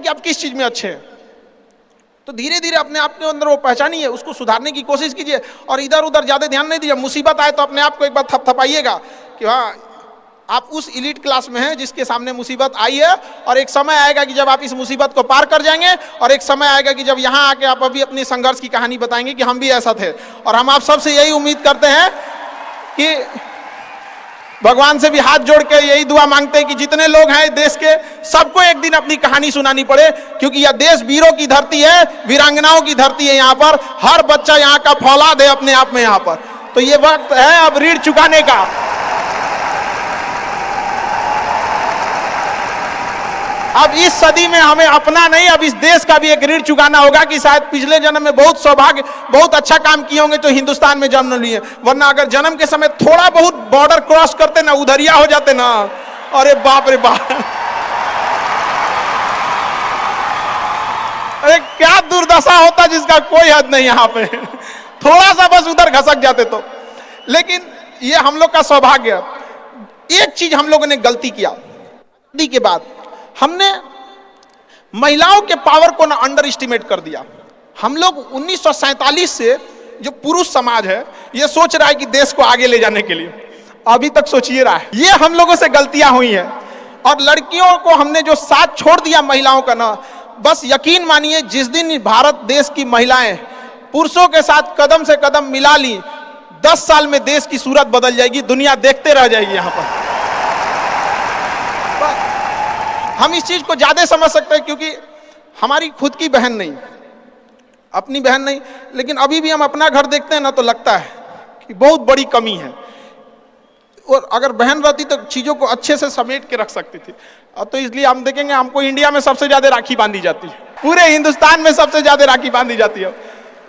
कि आप किस चीज में अच्छे हैं। तो धीरे धीरे अपने आप के अंदर वो पहचानिए, उसको सुधारने की कोशिश कीजिए और इधर उधर ज्यादा ध्यान नहीं दीजिए। मुसीबत आए तो अपने आप को एक बार थपथपाइएगा कि हाँ, आप उस एलीट क्लास में हैं जिसके सामने मुसीबत आई है, और एक समय आएगा कि जब आप इस मुसीबत को पार कर जाएंगे, और एक समय आएगा कि जब यहाँ आके आप अभी अपनी संघर्ष की कहानी बताएंगे कि हम भी ऐसा थे। और हम आप सबसे यही उम्मीद करते हैं कि भगवान से भी हाथ जोड़ के यही दुआ मांगते हैं कि जितने लोग हैं देश के, सबको एक दिन अपनी कहानी सुनानी पड़े, क्योंकि यह देश वीरों की धरती है, वीरांगनाओं की धरती है। यहाँ पर हर बच्चा यहाँ का फौलाद है अपने आप में यहाँ पर। तो ये वक्त है अब ऋण चुकाने का। अब इस सदी में हमें अपना नहीं, अब इस देश का भी एक ऋण चुकाना होगा कि शायद पिछले जन्म में बहुत सौभाग्य, बहुत अच्छा काम किए होंगे तो हिंदुस्तान में जन्म लिए, वरना अगर जन्म के समय थोड़ा बहुत बॉर्डर क्रॉस करते ना, उधरिया हो जाते ना, अरे बाप रे बाप, अरे क्या दुर्दशा होता जिसका कोई हद नहीं। यहाँ पे थोड़ा सा बस उधर घसक जाते तो। लेकिन ये हम लोग का सौभाग्य। एक चीज हम लोगों ने गलती किया के बाद, हमने महिलाओं के पावर को ना अंडर एस्टिमेट कर दिया। हम लोग 1947 से जो पुरुष समाज है ये सोच रहा है कि देश को आगे ले जाने के लिए, अभी तक सोचिए रहा है। ये हम लोगों से गलतियां हुई हैं। और लड़कियों को हमने जो साथ छोड़ दिया महिलाओं का ना, बस यकीन मानिए जिस दिन भारत देश की महिलाएं पुरुषों के साथ कदम से कदम मिला ली, 10 साल में देश की सूरत बदल जाएगी, दुनिया देखते रह जाएगी। यहाँ पर हम इस चीज को ज्यादा समझ सकते हैं क्योंकि हमारी खुद की बहन नहीं, अपनी बहन नहीं, लेकिन अभी भी हम अपना घर देखते हैं ना तो लगता है कि बहुत बड़ी कमी है। और अगर बहन रहती तो चीजों को अच्छे से समेट के रख सकती थी। अब तो इसलिए हम देखेंगे हमको इंडिया में सबसे ज्यादा राखी बांधी जाती है, पूरे हिंदुस्तान में सबसे ज्यादा राखी बांधी जाती है।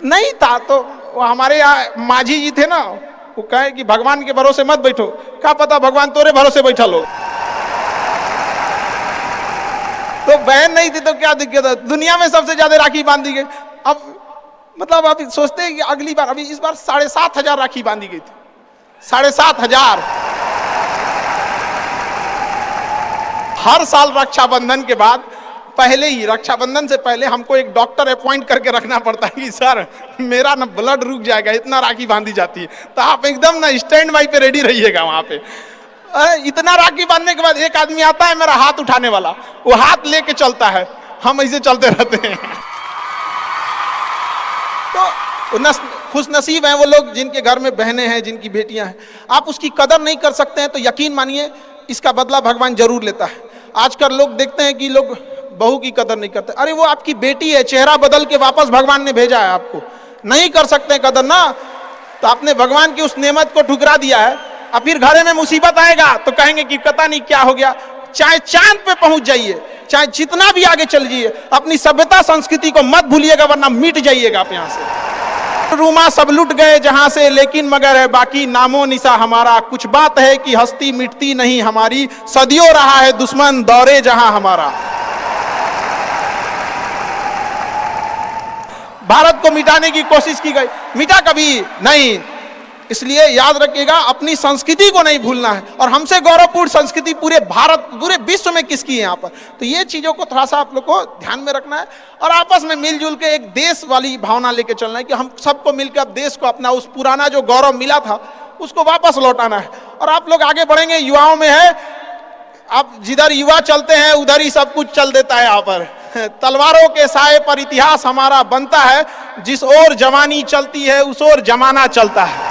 नहीं था तो हमारे यहाँ माझी जी थे ना, वो कहे कि भगवान के भरोसे मत बैठो, क्या पता भगवान तोरे भरोसे बैठा लो। तो बहन नहीं थी तो क्या दिक्कत है, दुनिया में सबसे ज्यादा राखी बांधी गई। अब मतलब आप सोचते हैं कि अगली बार, अभी इस बार 7,500 राखी बांधी गई थी, 7,500। हर साल रक्षाबंधन के बाद, पहले ही रक्षाबंधन से पहले हमको एक डॉक्टर अपॉइंट करके रखना पड़ता है कि सर मेरा ना ब्लड रुक जाएगा, इतना राखी बांधी जाती है। तो आप एकदम ना स्टैंड बाई पे रेडी रहिएगा वहां पे। इतना राखी बांधने के बाद एक आदमी आता है मेरा हाथ उठाने वाला, वो हाथ लेके चलता है, हम ऐसे चलते रहते हैं। तो खुश नसीब हैं वो लोग जिनके घर में बहनें हैं, जिनकी बेटियां हैं। आप उसकी कदर नहीं कर सकते हैं तो यकीन मानिए इसका बदला भगवान जरूर लेता है। आजकल लोग देखते हैं कि लोग बहू की कदर नहीं करते। अरे वो आपकी बेटी है, चेहरा बदल के वापस भगवान ने भेजा है आपको, नहीं कर सकते कदर ना, तो आपने भगवान की उस नेमत को ठुकरा दिया है। अब फिर घरे में मुसीबत आएगा तो कहेंगे कि पता नहीं क्या हो गया। चाहे चांद पे पहुंच जाइए, चाहे जितना भी आगे चल जाइए, अपनी सभ्यता संस्कृति को मत भूलिएगा, वरना मिट जाइएगा आप यहाँ से। रूमा सब लुट गए जहां से, लेकिन मगर है बाकी नामो निशा हमारा। कुछ बात है कि हस्ती मिटती नहीं हमारी, सदियों रहा है दुश्मन दौरे जहां हमारा। भारत को मिटाने की कोशिश की गई, मिटा कभी नहीं। इसलिए याद रखिएगा अपनी संस्कृति को नहीं भूलना है। और हमसे गौरवपूर्ण संस्कृति पूरे भारत, पूरे विश्व में किसकी है यहाँ पर। तो ये चीजों को थोड़ा सा आप लोग को ध्यान में रखना है और आपस में मिलजुल के एक देश वाली भावना लेके चलना है कि हम सबको मिलकर अब देश को अपना उस पुराना जो गौरव मिला था उसको वापस लौटाना है। और आप लोग आगे बढ़ेंगे, युवाओं में है, आप जिधर युवा चलते हैं उधर ही सब कुछ चल देता है। यहाँ पर तलवारों के साए पर इतिहास हमारा बनता है, जिस ओर जवानी चलती है उस ओर जमाना चलता है।